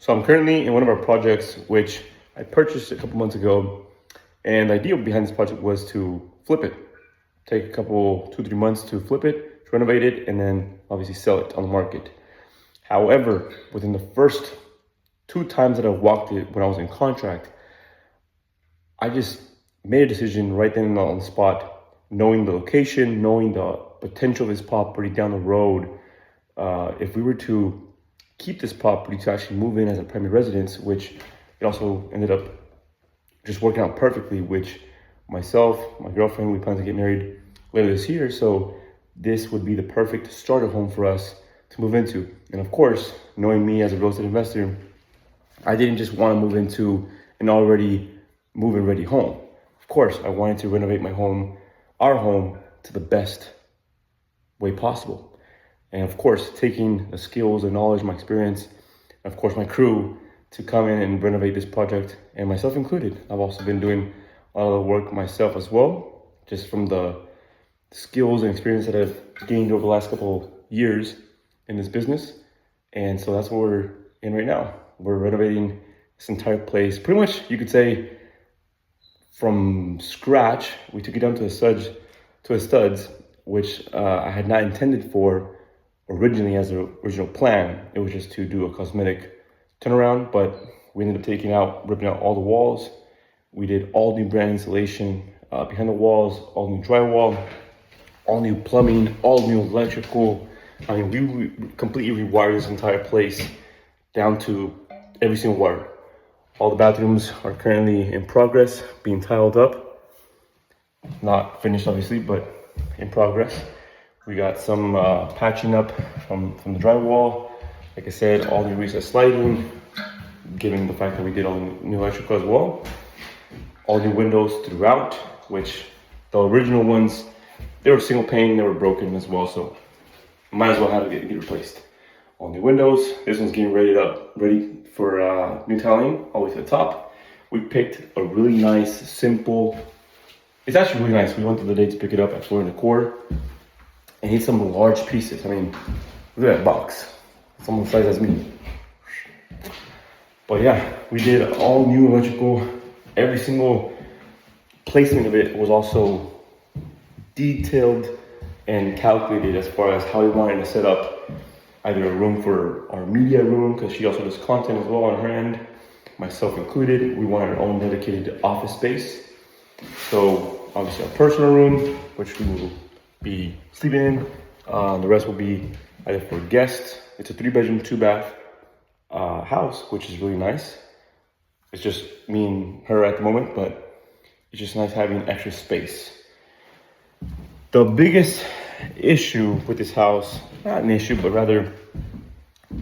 So I'm currently in one of our projects, which I purchased a couple months ago. And the idea behind this project was to flip it. Take a couple, 2-3 months to flip it, to renovate it, and then obviously sell it on the market. However, within the first 2 times that I walked it when I was in contract, I just made a decision right then and on the spot, knowing the location, knowing the potential of this property down the road. If we were to keep this property to actually move in as a primary residence, which it also ended up just working out perfectly, which myself, my girlfriend, we plan to get married later this year. So this would be the perfect starter home for us to move into. And of course, knowing me as a real estate investor, I didn't just want to move into an already move-in ready home. Of course, I wanted to renovate my home, our home, to the best way possible. And of course, taking the skills and knowledge, my experience, and of course, my crew to come in and renovate this project, and myself included. I've also been doing a lot of the work myself as well, just from the skills and experience that I've gained over the last couple years in this business. And so that's what we're in right now. We're renovating this entire place. Pretty much, you could say, from scratch. We took it down to the studs, which I had not intended for originally as the original plan. It was just to do a cosmetic turnaround, but we ended up ripping out all the walls. We did all new brand insulation behind the walls, all new drywall, all new plumbing, all new electrical. I mean, we completely rewired this entire place down to every single wire. All the bathrooms are currently in progress, being tiled up. Not finished, obviously, but in progress. We got some patching up from the drywall. Like I said, all new recessed lighting, given the fact that we did all new electrical as well. All new windows throughout, which the original ones, they were single pane, they were broken as well, so might as well have to get replaced. All new windows. This one's getting ready for new tiling all the way to the top. We picked a really nice, simple. It's actually really nice. We went to the day to pick it up at Floor & Decor. And need some large pieces. I mean, look at that box. It's almost the size as me. But yeah, we did all new electrical. Every single placement of it was also detailed and calculated as far as how we wanted to set up either a room for our media room, because she also does content as well on her end, myself included. We wanted our own dedicated office space. So obviously our personal room, which we will be sleeping in. The rest will be either for guests. It's a 3-bedroom, 2-bath house, which is really nice. It's just me and her at the moment, but it's just nice having extra space. The biggest issue with this house, not an issue, but rather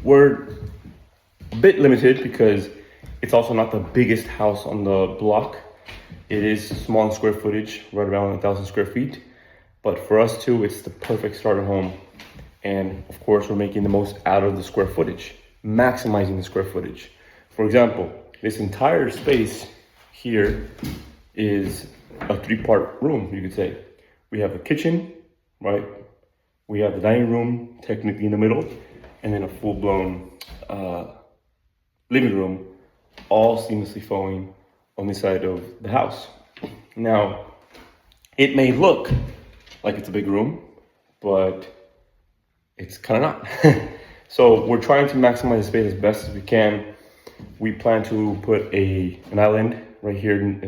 we're a bit limited because it's also not the biggest house on the block. It is small in square footage, right around 1,000 square feet. But for us too, it's the perfect starter home. And of course, we're making the most out of the square footage, maximizing the square footage. For example, this entire space here is a 3-part room, you could say. We have the kitchen, right? We have the dining room, technically in the middle, and then a full-blown living room, all seamlessly flowing on this side of the house. Now, it may look like it's a big room, but it's kind of not. So we're trying to maximize the space as best as we can. We plan to put an island right here not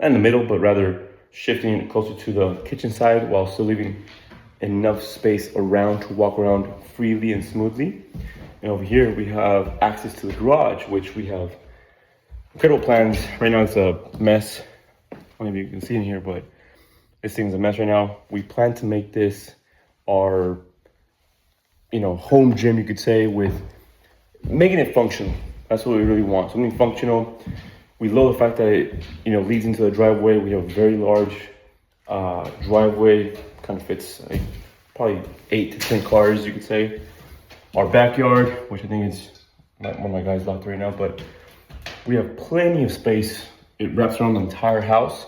in the middle, but rather shifting it closer to the kitchen side while still leaving enough space around to walk around freely and smoothly. And over here we have access to the garage, which we have incredible plans. Right now it's a mess. I don't know if you can see in here, but this thing's a mess right now. We plan to make this our, home gym, you could say, with making it functional. That's what we really want, something functional. We love the fact that it, leads into the driveway. We have a very large driveway, kind of fits probably 8 to 10 cars, you could say. Our backyard, which I think is one of my guys locked right now, but we have plenty of space. It wraps around the entire house.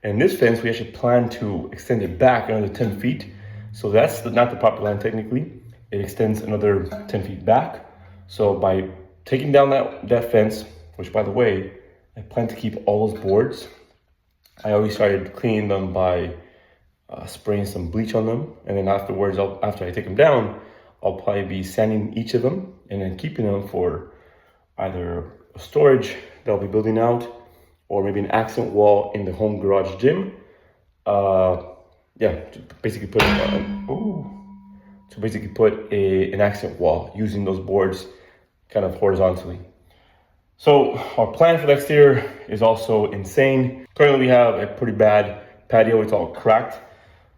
And this fence, we actually plan to extend it back another 10 feet. So that's not the property line technically. It extends another 10 feet back. So by taking down that fence, which by the way, I plan to keep all those boards. I always started cleaning them by spraying some bleach on them. And then afterwards, after I take them down, I'll probably be sanding each of them and then keeping them for either a storage that I'll be building out or maybe an accent wall in the home garage gym. To basically put an accent wall using those boards kind of horizontally. So our plan for the exterior is also insane. Currently we have a pretty bad patio, it's all cracked,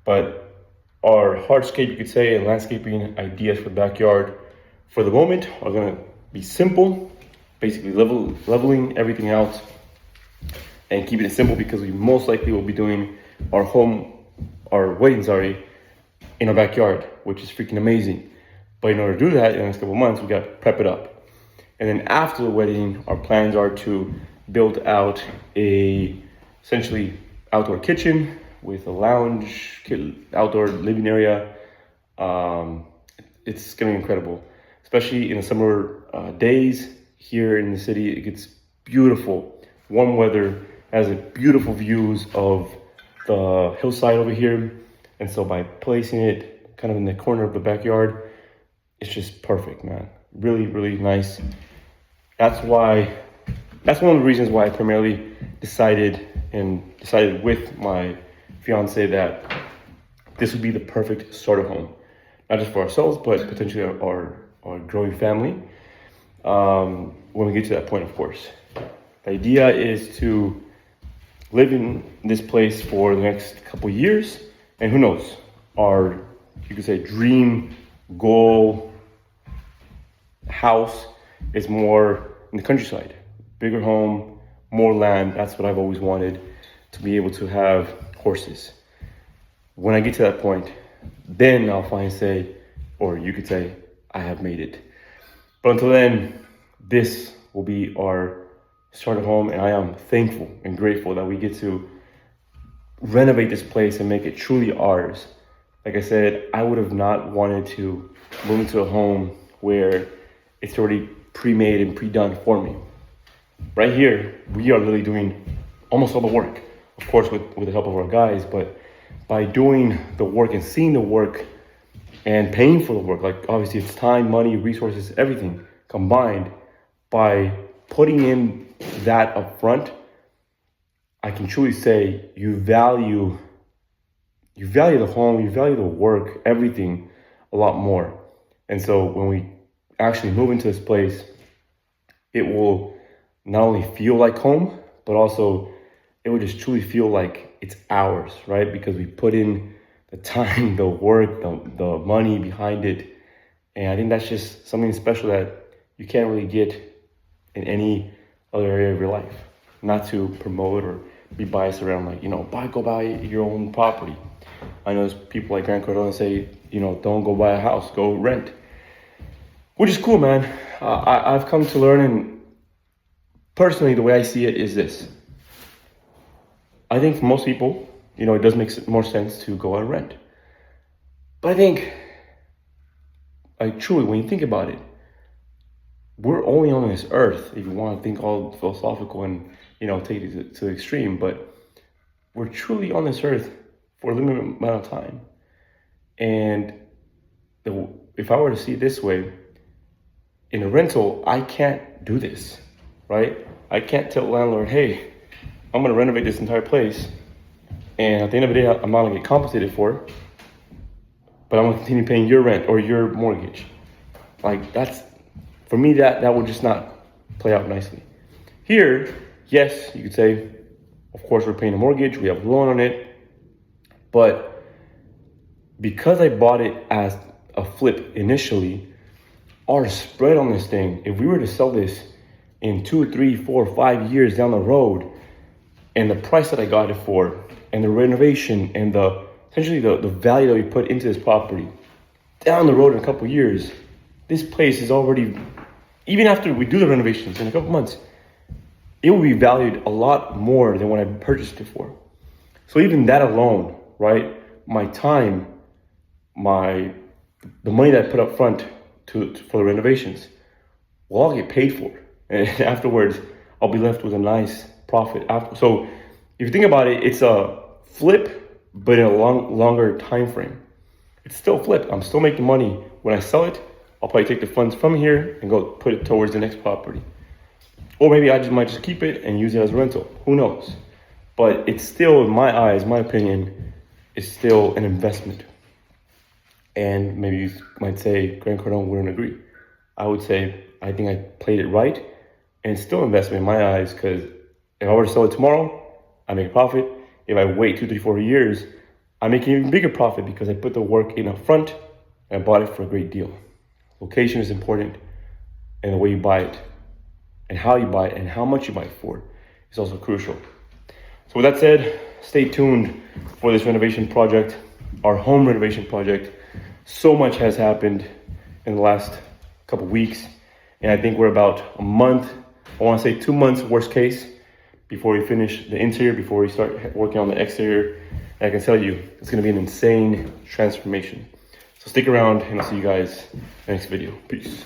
but our hardscape, you could say, and landscaping ideas for the backyard for the moment are gonna be simple, basically leveling everything out and keeping it simple because we most likely will be doing our wedding, in our backyard, which is freaking amazing. But in order to do that in the next couple of months, we got to prep it up. And then after the wedding, our plans are to build out essentially outdoor kitchen with a lounge, outdoor living area. It's gonna be incredible, especially in the summer days here in the city. It gets beautiful, warm weather, has a beautiful views of the hillside over here. And so by placing it kind of in the corner of the backyard, it's just perfect, man. Really, really nice. That's one of the reasons why I primarily decided with my fiance that this would be the perfect starter home, not just for ourselves, but potentially our growing family. When we get to that point, of course. The idea is to live in this place for the next couple of years, and who knows, our, you could say, dream goal house is more in the countryside, bigger home, more land. That's what I've always wanted, to be able to have horses. When I get to that point, then I'll finally say, or you could say, I have made it. But until then, this will be our starter home, and I am thankful and grateful that we get to renovate this place and make it truly ours. Like I said, I would have not wanted to move into a home where it's already pre-made and pre-done for me. Right here, we are literally doing almost all the work, of course with the help of our guys, but by doing the work and seeing the work and paying for the work, like obviously it's time, money, resources, everything combined, by putting in that up front, I can truly say you value the home, you value the work, everything a lot more. And so when we actually move into this place, it will not only feel like home, but also it will just truly feel like it's ours, right? Because we put in the time, the work, the money behind it. And I think that's just something special that you can't really get in any other area of your life. Not to promote or be biased around, like, go buy your own property. I know there's people like Grant Cardone say, don't go buy a house, go rent. Which is cool, man. I've come to learn, and personally, the way I see it is this. I think for most people, it does make more sense to go out and rent. But I think, truly, when you think about it, we're only on this earth, if you want to think all philosophical and, take it to the extreme, but we're truly on this earth for a limited amount of time. And if I were to see it this way, in a rental, I can't do this, right? I can't tell the landlord, hey, I'm gonna renovate this entire place, and at the end of the day, I'm not gonna get compensated for it, but I'm gonna continue paying your rent or your mortgage. For me, that would just not play out nicely. Here, yes, you could say, of course, we're paying a mortgage, we have a loan on it, but because I bought it as a flip initially, our spread on this thing, if we were to sell this in 2, 3, 4, 5 years down the road, and the price that I got it for, and the renovation, and essentially the value that we put into this property, down the road in a couple of years, this place is already, even after we do the renovations in a couple months, it will be valued a lot more than when I purchased it for. So even that alone, right? My time, the money that I put up front for the renovations well, I'll get paid for. And afterwards, I'll be left with a nice profit after. So if you think about it, it's a flip, but in a longer time frame. It's still a flip. I'm still making money. When I sell it, I'll probably take the funds from here and go put it towards the next property. Or maybe I might just keep it and use it as a rental. Who knows? But it's still, in my eyes, my opinion, it's still an investment. And maybe you might say Grant Cardone wouldn't agree. I would say I think I played it right, and it's still an investment in my eyes, because if I were to sell it tomorrow, I make a profit. If I wait 2, 3, 4 years, I make an even bigger profit because I put the work in up front and I bought it for a great deal. Location is important, and the way you buy it, and how you buy it, and how much you buy it for is also crucial. So with that said, stay tuned for this renovation project, our home renovation project. So much has happened in the last couple weeks, and I think we're about a month, I want to say 2 months worst case, before we finish the interior, before we start working on the exterior. And I can tell you, it's going to be an insane transformation. So stick around, and I'll see you guys in the next video. Peace.